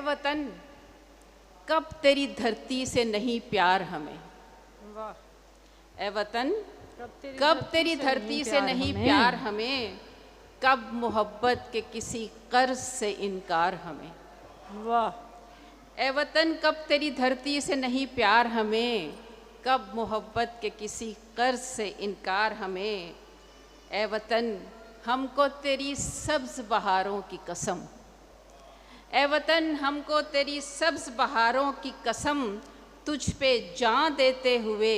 वतन कब तेरी धरती से नहीं प्यार हमें। वाह। ए वतन कब तेरी धरती से नहीं प्यार हमें, कब मोहब्बत के किसी कर्ज से इनकार हमें। वाह। ए वतन कब तेरी धरती से नहीं प्यार हमें, कब मोहब्बत के किसी कर्ज से इनकार हमें। ए वतन हमको तेरी सब्ज़ बहारों की कसम, ए वतन हमको तेरी सब्ज़ बहारों की कसम, तुझ पे जान देते हुए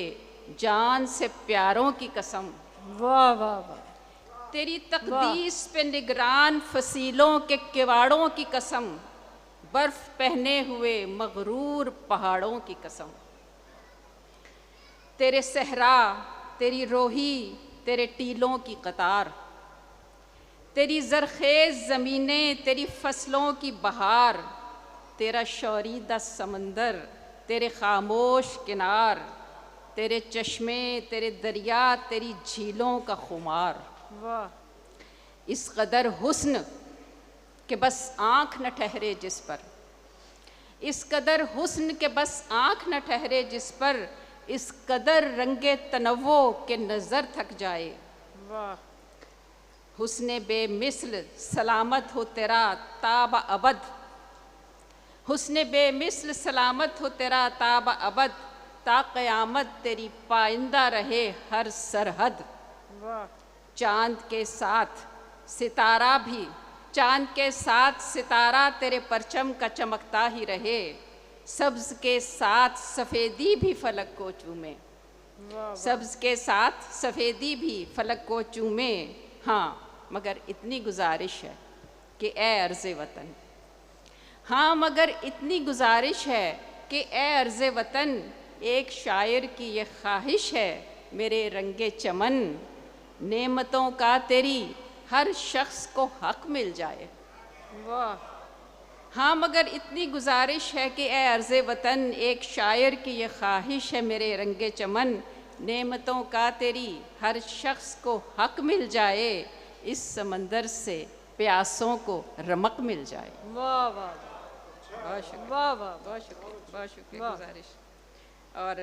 जान से प्यारों की कसम। वाह वाह वाह। तेरी तकदीस पे निगरान फसीलों के किवाड़ों की कसम, बर्फ़ पहने हुए मगरूर पहाड़ों की कसम। तेरे सहरा, तेरी रोही, तेरे टीलों की कतार, तेरी ज़रख़ेज़ ज़मीनें, तेरी फसलों की बहार, तेरा शौरीदा समंदर, तेरे खामोश किनार, तेरे चश्मे, तेरे दरिया, तेरी झीलों का खुमार। वाह। इस कदर हुस्न के बस आँख न ठहरे जिस पर, इस कदर हुस्न के बस आँख न ठहरे जिस पर, इस कदर रंगे तनव्वो के नज़र थक जाए। वाह। हुस्ने बेमिसल सलामत हो तेरा ताब अबद, हुस्ने बेमिसल सलामत हो तेरा ताब अबद, ता क़यामत तेरी पाइंदा रहे हर सरहद। वाह। चाँद के साथ सितारा भी, चाँद के साथ सितारा तेरे परचम का चमकता ही रहे, सब्ज़ के साथ सफ़ेदी भी फलक को चूमे, सब्ज़ के साथ सफ़ेदी भी फलक को चूमे। हाँ मगर इतनी गुजारिश है कि ए अर्ज़े वतन, हाँ मगर इतनी गुजारिश है कि ए अर्ज़े वतन, एक शायर की ये ख्वाहिश है मेरे रंगे चमन, नेमतों का तेरी हर शख्स को हक मिल जाए। वाह। हाँ मगर इतनी गुजारिश है कि ए अर्ज़े वतन, एक शायर की ये ख्वाहिश है मेरे रंगे चमन, नेमतों का तेरी हर शख्स को हक मिल जाए, इस समंदर से प्यासों को रमक मिल जाए। वाह वाह। बहुत शुक्रिया, वाह वाह। बहुत शुक्रिया, बहुत शुक्रिया गुजारिश। और